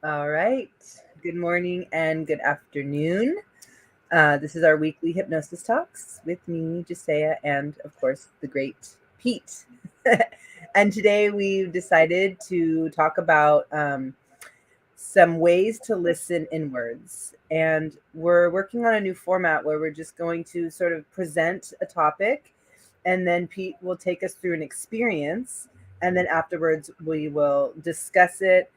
All right. Good morning and good afternoon. This is our weekly hypnosis talks with me, Jessaiah, and of course, the great Pete. And today we've decided to talk about some ways to listen inwards. And we're working on a new format where we're just going to sort of present a topic, and then Pete will take us through an experience. And then afterwards, we will discuss it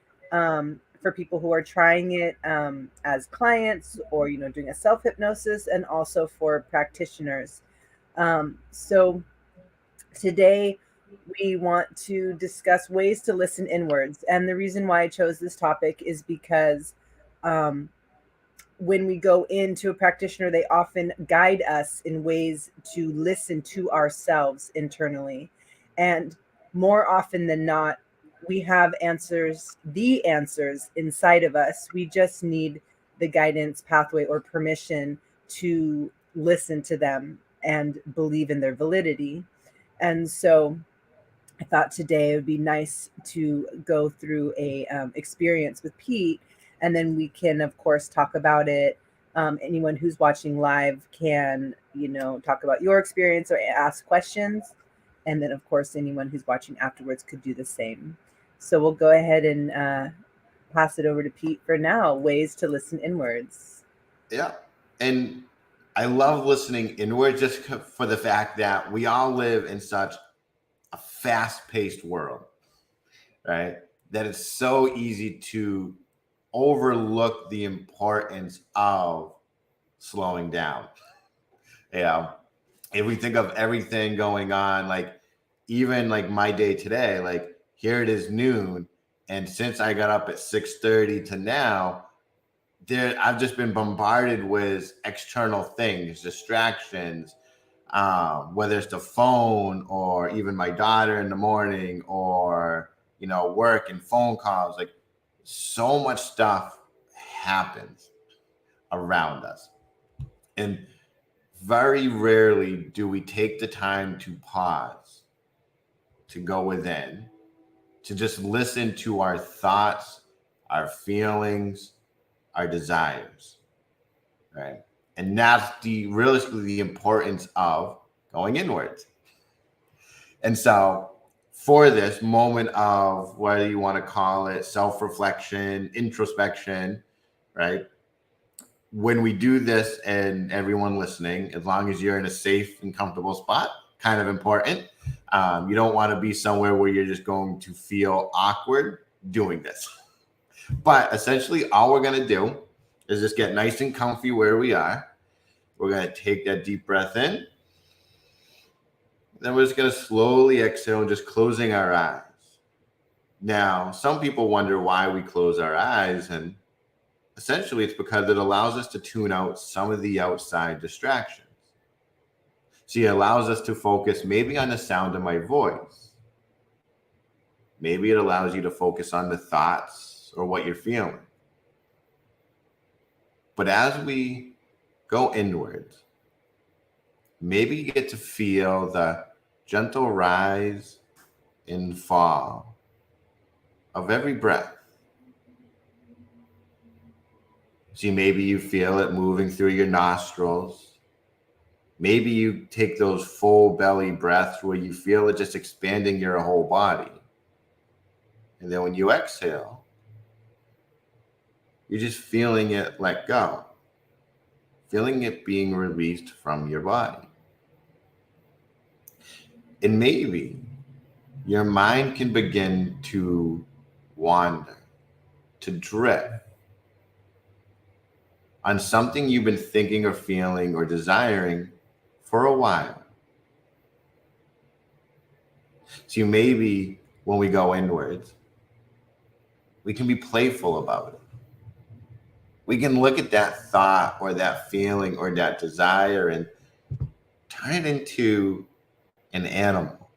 for people who are trying it as clients or, doing a self hypnosis, and also for practitioners. So today, we want to discuss ways to listen inwards. And the reason why I chose this topic is because um, when we go into a practitioner, they often guide us in ways to listen to ourselves internally. And more often than not, we have the answers inside of us. We just need the guidance pathway or permission to listen to them and believe in their validity. And so I thought today it would be nice to go through a experience with Pete, and then we can, of course, talk about it. Anyone who's watching live can, talk about your experience or ask questions, and then, of course, anyone who's watching afterwards could do the same. So we'll go ahead and pass it over to Pete for now. Ways to listen inwards. Yeah. And I love listening inward just for the fact that we all live in such a fast paced world, right? That it's so easy to overlook the importance of slowing down. You know, if we think of everything going on, like even like my day today, like here it is noon. And since I got up at 6:30 to now, I've just been bombarded with external things, distractions, whether it's the phone or even my daughter in the morning or, work and phone calls. Like so much stuff happens around us. And very rarely do we take the time to pause, to go within, to just listen to our thoughts, our feelings, our desires, right? And that's realistically the importance of going inwards. And so, for this moment of whether you want to call it self reflection, introspection, right? When we do this, and everyone listening, as long as you're in a safe and comfortable spot, kind of important. You don't want to be somewhere where you're just going to feel awkward doing this. But essentially, all we're going to do is just get nice and comfy where we are. We're going to take that deep breath in. Then we're just going to slowly exhale, just closing our eyes. Now, some people wonder why we close our eyes, and essentially it's because it allows us to tune out some of the outside distractions. See, it allows us to focus maybe on the sound of my voice. Maybe it allows you to focus on the thoughts or what you're feeling. But as we go inwards, maybe you get to feel the gentle rise and fall of every breath. See, maybe you feel it moving through your nostrils. Maybe you take those full belly breaths where you feel it just expanding your whole body. And then when you exhale, you're just feeling it let go, feeling it being released from your body. And maybe your mind can begin to wander, to drift on something you've been thinking or feeling or desiring for a while. So maybe when we go inwards, we can be playful about it. We can look at that thought or that feeling or that desire and turn it into an animal.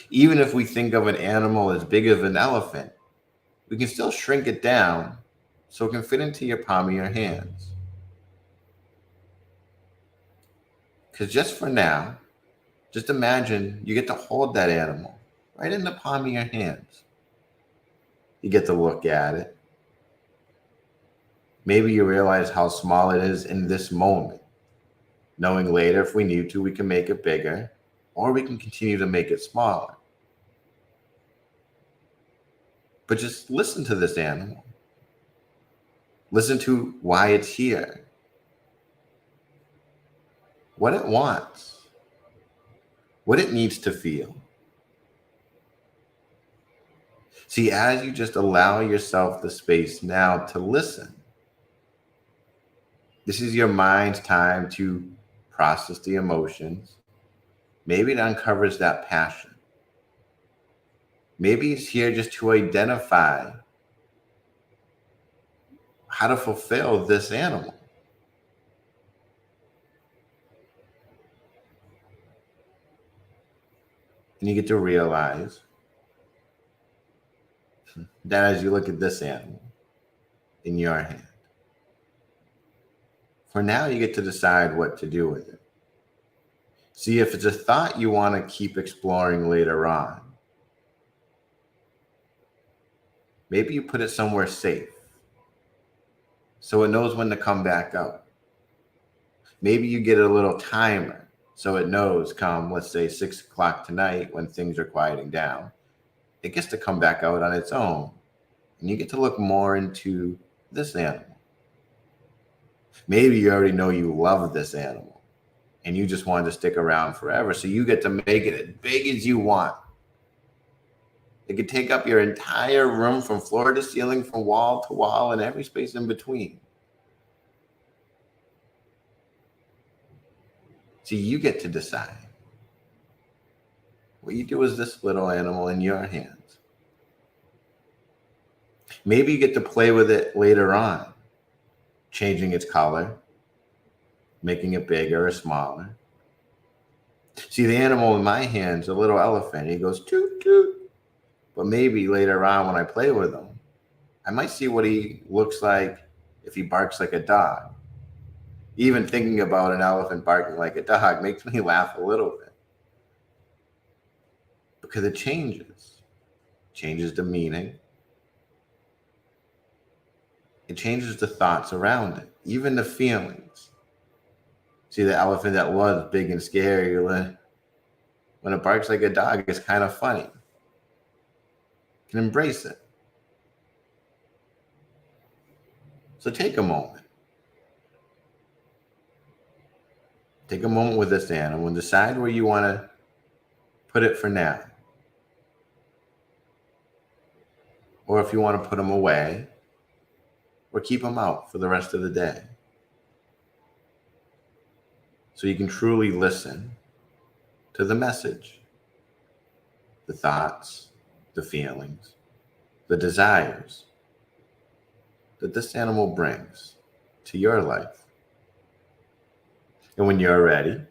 Even if we think of an animal as big as an elephant, we can still shrink it down so it can fit into your palm of your hands. Because just for now, just imagine you get to hold that animal right in the palm of your hands. You get to look at it. Maybe you realize how small it is in this moment, knowing later if we need to, we can make it bigger or we can continue to make it smaller. But just listen to this animal. Listen to why it's here, what it wants, what it needs to feel. See, as you just allow yourself the space now to listen, this is your mind's time to process the emotions. Maybe it uncovers that passion. Maybe it's here just to identify how to fulfill this animal. And you get to realize that as you look at this animal in your hand, for now you get to decide what to do with it. See if it's a thought you want to keep exploring later on. Maybe you put it somewhere safe so it knows when to come back out. Maybe you get a little timer so it knows come, let's say 6 o'clock tonight when things are quieting down, it gets to come back out on its own. And you get to look more into this animal. Maybe you already know you love this animal and you just wanted to stick around forever. So you get to make it as big as you want. It could take up your entire room from floor to ceiling, from wall to wall, and every space in between. So you get to decide what you do with this little animal in your hands. Maybe you get to play with it later on, changing its color, making it bigger or smaller. See, the animal in my hands, a little elephant, he goes toot toot. But maybe later on when I play with him, I might see what he looks like if he barks like a dog. Even thinking about an elephant barking like a dog makes me laugh a little bit. Because it changes the meaning. It changes the thoughts around it, even the feelings. See, the elephant that was big and scary, when it barks like a dog, it's kind of funny. You can embrace it. So take a moment. Take a moment with this animal and decide where you want to put it for now. Or if you want to put them away, or keep them out for the rest of the day. So you can truly listen to the message, the thoughts, the feelings, the desires that this animal brings to your life. And when you're ready,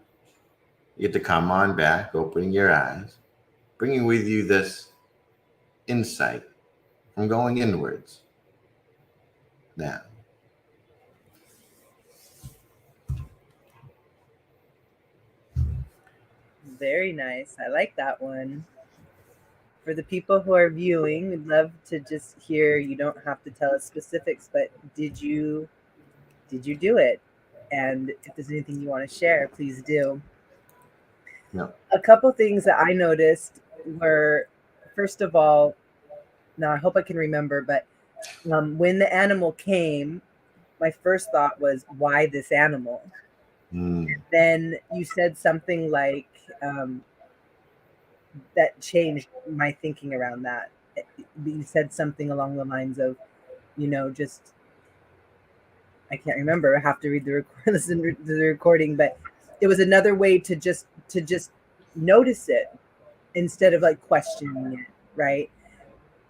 you get to come on back, opening your eyes, bringing with you this insight from going inwards. Now, Very nice. I like that one. For the people who are viewing, we'd love to just hear. You don't have to tell us specifics, but did you do it? And if there's anything you want to share, please do. yeah. A couple things that I noticed were, first of all, now I hope I can remember, but when the animal came, my first thought was, why this animal? Then you said something like, that changed my thinking around that. You said something along the lines of, just, I can't remember. I have to listen to the recording, but it was another way to just notice it instead of like questioning it, right?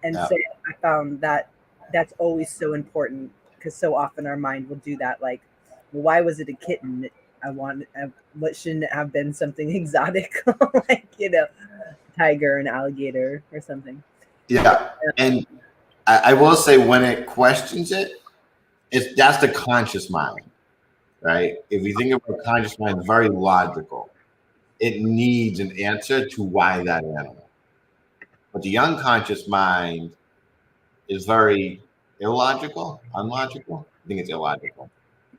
And so I found that that's always so important, because so often our mind will do that. Like, well, why was it a kitten? What shouldn't it have been something exotic, like, tiger and alligator or something? Yeah. And I will say, when it questions it, that's the conscious mind, right? If you think of a conscious mind, it's very logical. It needs an answer to why that animal. But the unconscious mind is very illogical, unlogical. I think it's illogical.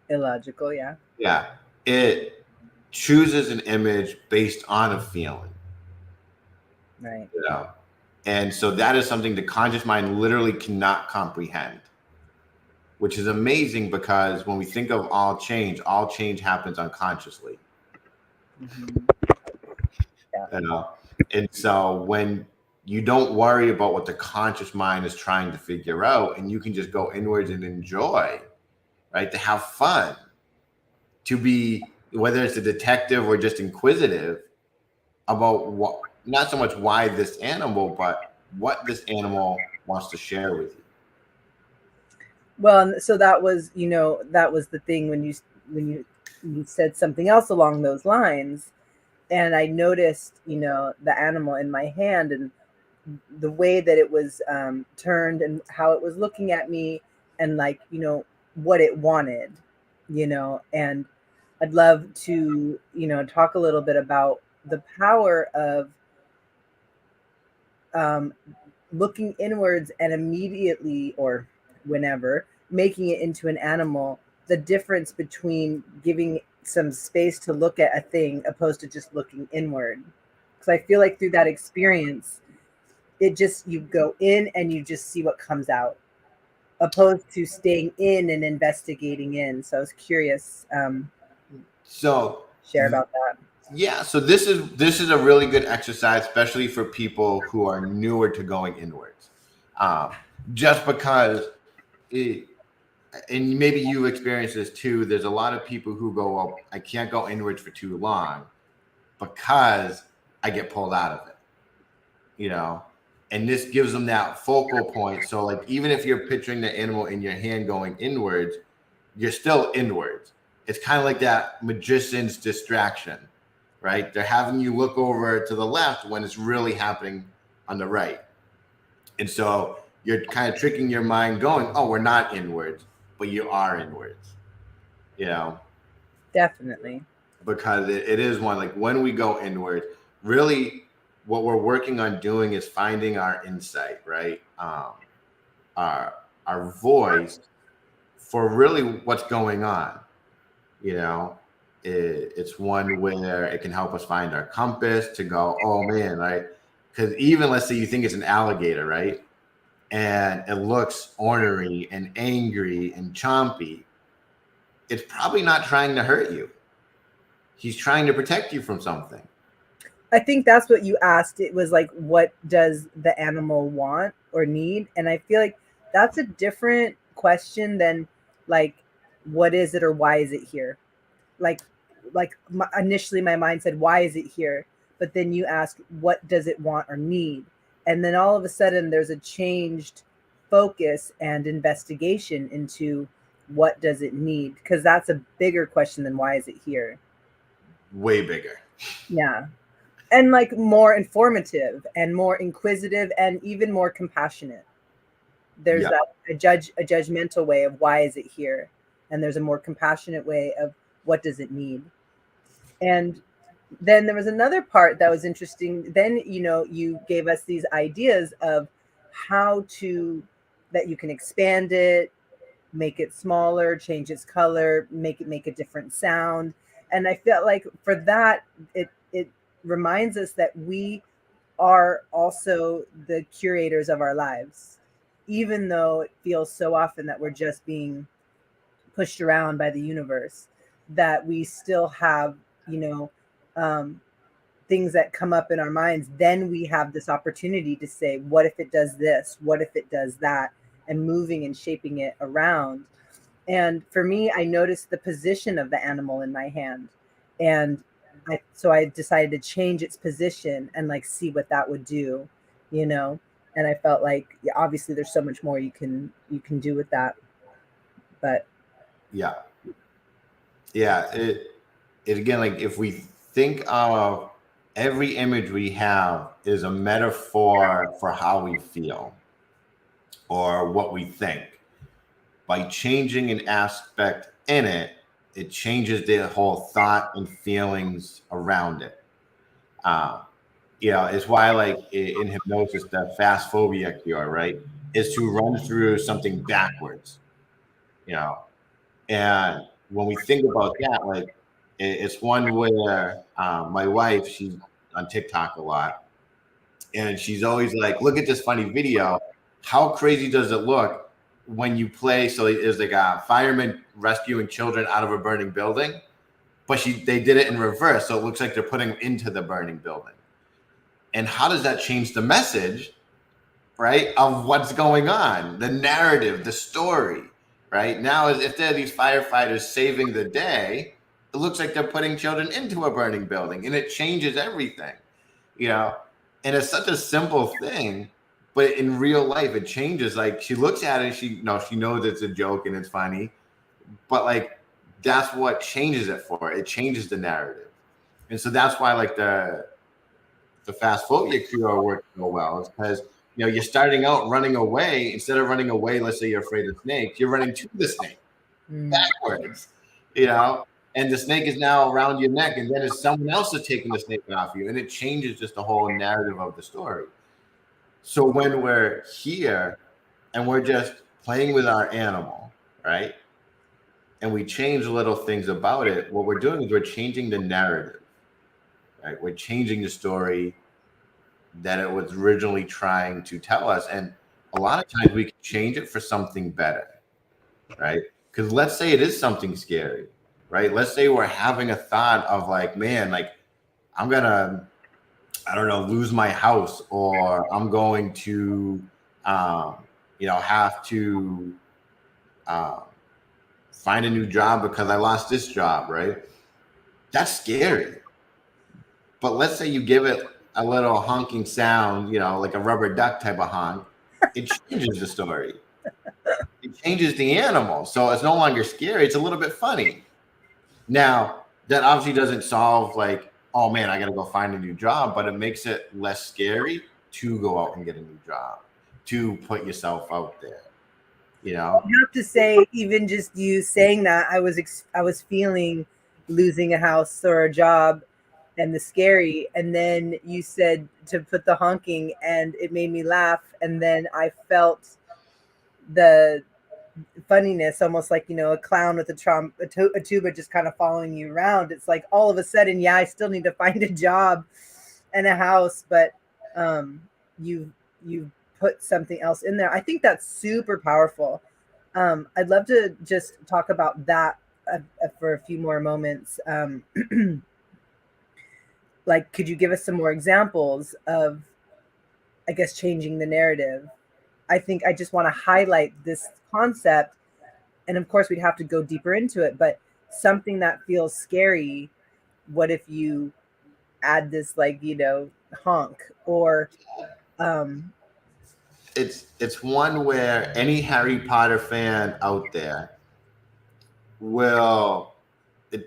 Illogical, yeah. Yeah. It chooses an image based on a feeling, Right. you know. And so that is something the conscious mind literally cannot comprehend, which is amazing because when we think of all change happens unconsciously. Hmm. Yeah. You know, and so when you don't worry about what the conscious mind is trying to figure out, and you can just go inwards and enjoy, right? To have fun, to be whether it's a detective or just inquisitive about what, not so much why this animal, but what this animal wants to share with you. Well, and so that was, that was the thing when you said something else along those lines, and I noticed, the animal in my hand and the way that it was turned and how it was looking at me, and like, what it wanted, and I'd love to, talk a little bit about the power of um, looking inwards and immediately or whenever making it into an animal, the difference between giving some space to look at a thing opposed to just looking inward. Because I feel like through that experience, it just, you go in and you just see what comes out opposed to staying in and investigating in. So I was curious, So share about that. yeah, so this is a really good exercise, especially for people who are newer to going inwards. Um, just because it, and maybe you experience this too. There's a lot of people who go, well, I can't go inwards for too long because I get pulled out of it, you know. And this gives them that focal point. So, like, even if you're picturing the animal in your hand going inwards, you're still inwards. It's kind of like that magician's distraction, right? They're having you look over to the left when it's really happening on the right. And so you're kind of tricking your mind going, oh, we're not inwards, but you are inwards, you know, Definitely. because it is one, like when we go inward, really what we're working on doing is finding our insight, right? Our, our voice for really what's going on, you know. It's one where it can help us find our compass to go, oh man, right? Because even let's say you think it's an alligator, right? And it looks ornery and angry and chompy, it's probably not trying to hurt you. He's trying to protect you from something. I think that's what you asked. It was like, what does the animal want or need? And I feel like that's a different question than like, what is it or why is it here? Like, initially my mind said, why is it here? But then you ask, what does it want or need? And then all of a sudden there's a changed focus and investigation into what does it need? Because that's a bigger question than why is it here? Way bigger. Yeah. And like more informative and more inquisitive and even more compassionate. There's Yeah. that a judgmental way of why is it here, and there's a more compassionate way of what does it need. And then there was another part that was interesting. Then, you gave us these ideas of how to, that you can expand it, make it smaller, change its color, make a different sound. And I felt like for that, it reminds us that we are also the curators of our lives, even though it feels so often that we're just being pushed around by the universe, that we still have, you know, um, things that come up in our minds. Then we have this opportunity to say, what if it does this? What if it does that? And moving and shaping it around. And for me, I noticed the position of the animal in my hand. And I decided to change its position and like see what that would do, you know. And I felt like, yeah, obviously there's so much more you can do with that. But Yeah. Yeah. It again, like if we think of every image we have is a metaphor for how we feel or what we think. By changing an aspect in it, it changes the whole thought and feelings around it. Um, it's why, like in hypnosis, the fast phobia cure, right? is to run through something backwards, you know. And when we think about that, like it's one where my wife, she's on TikTok a lot, and she's always like, "Look at this funny video. How crazy does it look when you play?" So it's like a fireman rescuing children out of a burning building, but they did it in reverse, so it looks like they're putting them into the burning building. And how does that change the message, right, of what's going on, the narrative, the story, right? Now, as if they're these firefighters saving the day, it looks like they're putting children into a burning building, and it changes everything, you know. And it's such a simple thing, but in real life, it changes. Like she looks at it, she knows it's a joke and it's funny, but like that's what changes it for her. It changes the narrative, and so that's why like the fast phobia cure works so well. It's because you're starting out running away. Instead of running away, let's say you're afraid of snakes, you're running to the snake backwards, and the snake is now around your neck, and then it's someone else is taking the snake off you, and it changes just the whole narrative of the story. So when we're here and we're just playing with our animal, right, and we change little things about it, what we're doing is we're changing the narrative, right? We're changing the story that it was originally trying to tell us. And a lot of times we can change it for something better, right? Because let's say it is something scary, right? Let's say we're having a thought of like, man, like I'm gonna, I don't know, lose my house, or I'm going to, have to find a new job because I lost this job, right? That's scary. But let's say you give it a little honking sound, like a rubber duck type of honk, it changes the story. It changes the animal. So it's no longer scary. It's a little bit funny. Now, that obviously doesn't solve like, oh man, I got to go find a new job, but it makes it less scary to go out and get a new job, to put yourself out there, I have to say, even just you saying that, I was feeling losing a house or a job and the scary, and then you said to put the honking, and it made me laugh, and then I felt the funniness, almost like a clown with a tuba just kind of following you around. It's like all of a sudden, yeah, I still need to find a job and a house, but you put something else in there. I think that's super powerful. I'd love to just talk about that for a few more moments. Like, could you give us some more examples of, I guess, changing the narrative? I think I just want to highlight this concept, and of course we'd have to go deeper into it, but something that feels scary, what if you add this, like, honk, or it's one where any Harry Potter fan out there will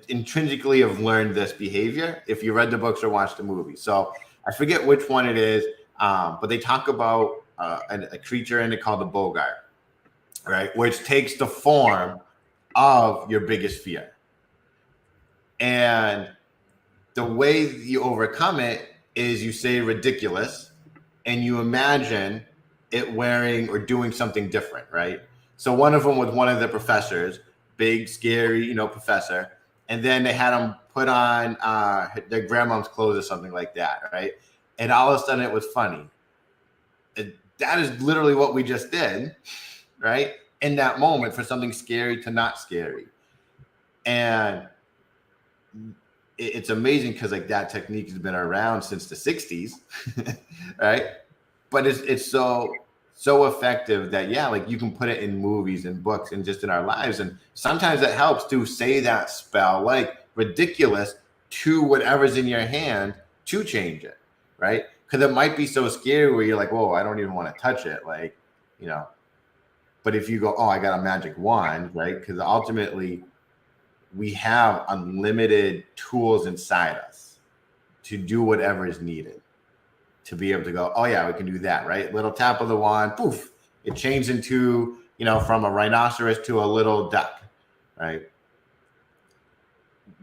intrinsically have learned this behavior if you read the books or watched the movie. So I forget which one it is, but they talk about a creature in it called the Bogart, right, which takes the form of your biggest fear. And the way you overcome it is you say ridiculous, and you imagine it wearing or doing something different, right? So one of them was one of the professors, big, scary, professor, and then they had him put on their grandmom's clothes or something like that, right? And all of a sudden it was funny. That is literally what we just did, right? In that moment, for something scary to not scary. And it's amazing because like that technique has been around since the 60s, right? But it's so effective that, yeah, like you can put it in movies and books and just in our lives. And sometimes it helps to say that spell like ridiculous to whatever's in your hand to change it, right? Because it might be so scary where you're like, whoa, I don't even want to touch it, like, but if you go, oh, I got a magic wand, right? Because ultimately we have unlimited tools inside us to do whatever is needed, to be able to go, oh yeah, we can do that, right? Little tap of the wand, poof, it changed into, from a rhinoceros to a little duck, right?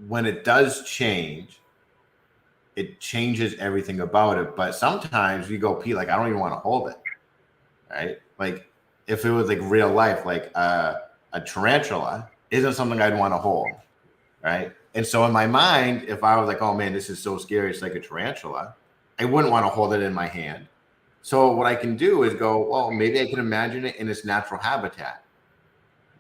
When it does change, it changes everything about it. But sometimes we go, Pete, like, I don't even want to hold it, right? Like, if it was like real life, like a tarantula isn't something I'd want to hold, right? And so in my mind, if I was like, oh man, this is so scary, it's like a tarantula, I wouldn't want to hold it in my hand. So what I can do is go, well, maybe I can imagine it in its natural habitat,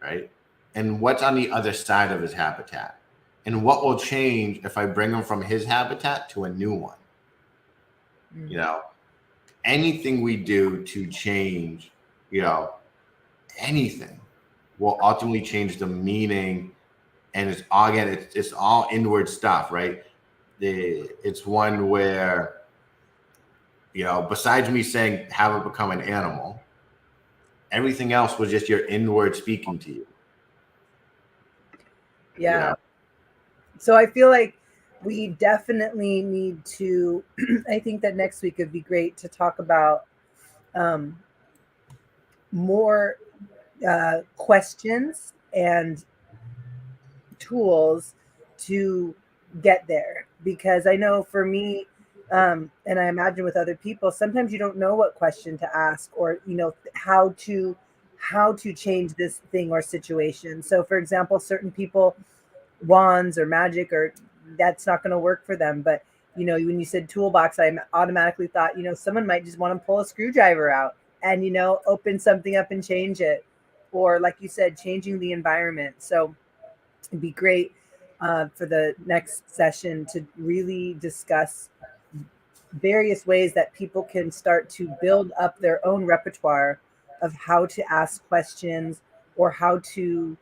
right? And what's on the other side of his habitat? And what will change if I bring him from his habitat to a new one? You know, anything we do to change, you know, anything will ultimately change the meaning. And it's all, again, it's all inward stuff, right? It's one where, you know, besides me saying have it become an animal, everything else was just your inward speaking to you. Yeah. You know? So I feel like we definitely need to, I think that next week would be great to talk about more questions and tools to get there. Because I know for me, and I imagine with other people, sometimes you don't know what question to ask, or how to change this thing or situation. So for example, certain people, wands or magic, or that's not going to work for them. But when you said toolbox, I automatically thought someone might just want to pull a screwdriver out and open something up and change it, or like you said, changing the environment. So it'd be great for the next session to really discuss various ways that people can start to build up their own repertoire of how to ask questions, or how to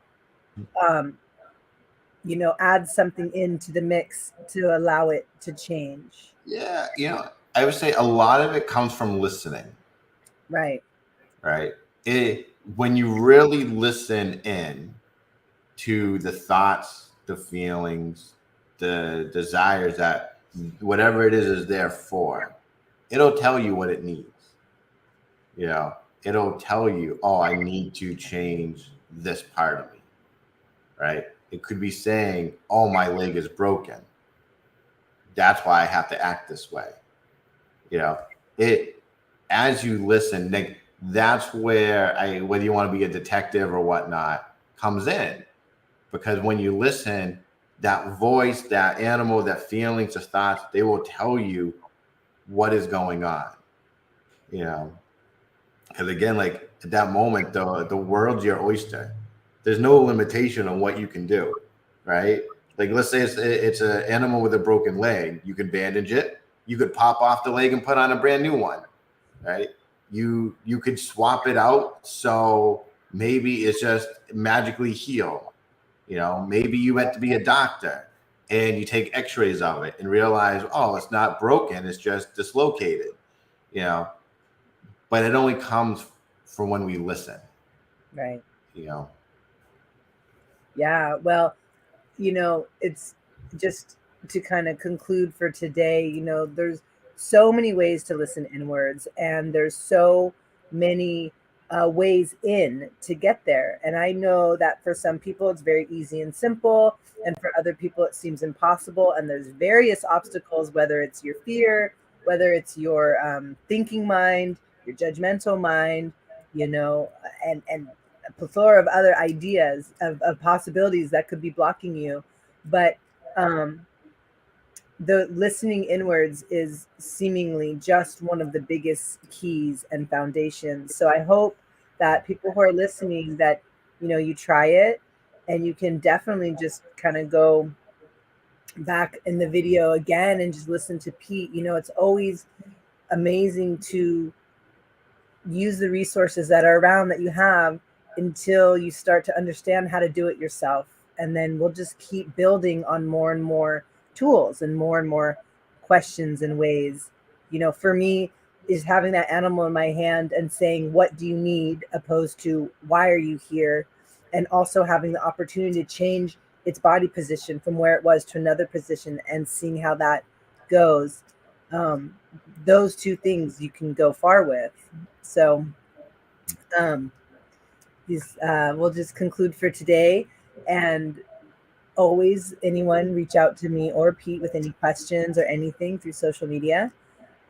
add something into the mix to allow it to change. Yeah, you know, I would say a lot of it comes from listening. Right. Right. When you really listen in to the thoughts, the feelings, the desires that whatever it is there for, it'll tell you what it needs. You know, it'll tell you, oh, I need to change this part of me. Right. It could be saying, oh, my leg is broken. That's why I have to act this way. You know, it as you listen, that's where whether you want to be a detective or whatnot comes in, because when you listen, that voice, that animal, that feelings, the thoughts, they will tell you what is going on. You know, because again, like at that moment, the world's your oyster. There's no limitation on what you can do, right? Like let's say it's an animal with a broken leg, you could bandage it, you could pop off the leg and put on a brand new one, right? You could swap it out, so maybe it's just magically healed. You know, maybe you had to be a doctor and you take x-rays of it and realize, oh, it's not broken, it's just dislocated. You know, but it only comes from when we listen. Right. You know. Yeah. Well, it's just to kind of conclude for today, there's so many ways to listen inwards, and there's so many ways in to get there. And I know that for some people it's very easy and simple, and for other people it seems impossible. And there's various obstacles, whether it's your fear, whether it's your thinking mind, your judgmental mind, and a plethora of other ideas of possibilities that could be blocking you. But um, the listening inwards is seemingly just one of the biggest keys and foundations. So I hope that people who are listening, that you try it, and you can definitely just kind of go back in the video again and just listen to Pete. It's always amazing to use the resources that are around that you have until you start to understand how to do it yourself. And then we'll just keep building on more and more tools and more questions and ways. For me, is having that animal in my hand and saying, what do you need, opposed to why are you here? And also having the opportunity to change its body position from where it was to another position, and seeing how that goes. Those two things you can go far with. So we'll just conclude for today. And always, anyone reach out to me or Pete with any questions or anything through social media.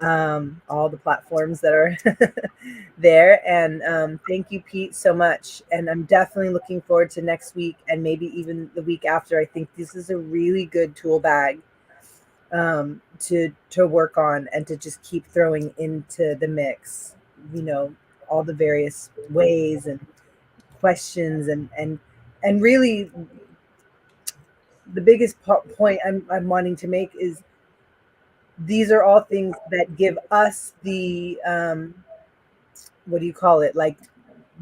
all the platforms that are there. And thank you, Pete, so much. And I'm definitely looking forward to next week and maybe even the week after. I think this is a really good tool bag to work on and to just keep throwing into the mix. You know, all the various ways and questions and really the biggest point I'm wanting to make is these are all things that give us the what do you call it, like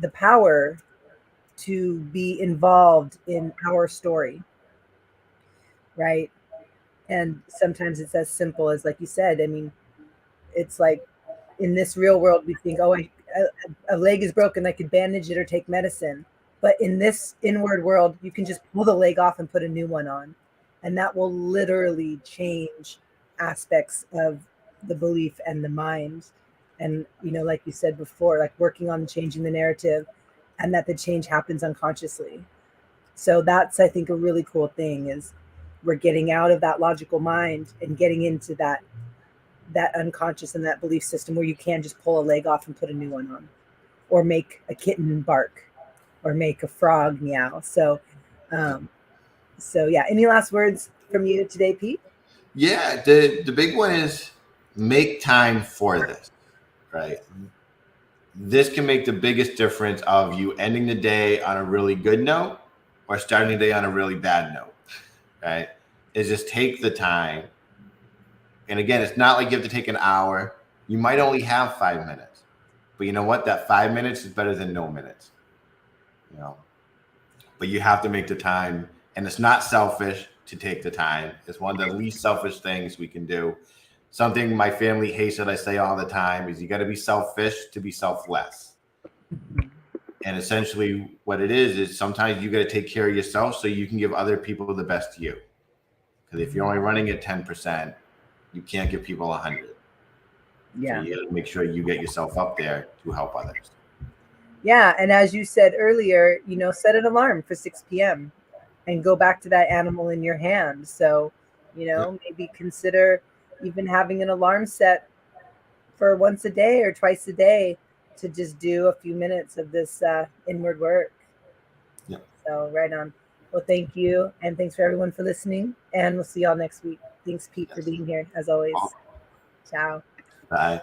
the power to be involved in our story, right? And sometimes it's as simple as, like you said, I mean, it's like in this real world we think, oh, a leg is broken, I could bandage it or take medicine. But in this inward world, you can just pull the leg off and put a new one on, and that will literally change aspects of the belief and the mind. And you know, like you said before, like working on changing the narrative, and that the change happens unconsciously. So that's, I think, a really cool thing is we're getting out of that logical mind and getting into that unconscious and that belief system where you can just pull a leg off and put a new one on, or make a kitten bark, or make a frog meow. Um, so yeah. Any last words from you today, Pete? Yeah, the big one is make time for this, right? This can make the biggest difference of you ending the day on a really good note or starting the day on a really bad note, right? Is just take the time. And again, it's not like you have to take an hour. You might only have 5 minutes, but you know what? That 5 minutes is better than no minutes, you know. But you have to make the time, and it's not selfish to take the time. It's one of the least selfish things we can do. Something my family hates that I say all the time is you got to be selfish to be selfless. And essentially, what it is sometimes you got to take care of yourself so you can give other people the best you. Because if you're only running at 10%, you can't give people 100. So Yeah. you got to make sure you get yourself up there to help others. Yeah. And as you said earlier, you know, set an alarm for 6 p.m. and go back to that animal in your hand. So, you Yep. know, maybe consider even having an alarm set for once a day or twice a day to just do a few minutes of this inward work. Yep. So, right on. Well, thank you. And thanks for everyone for listening. And we'll see y'all next week. Thanks, Pete, for Yes. being here, as always. Ciao. Bye.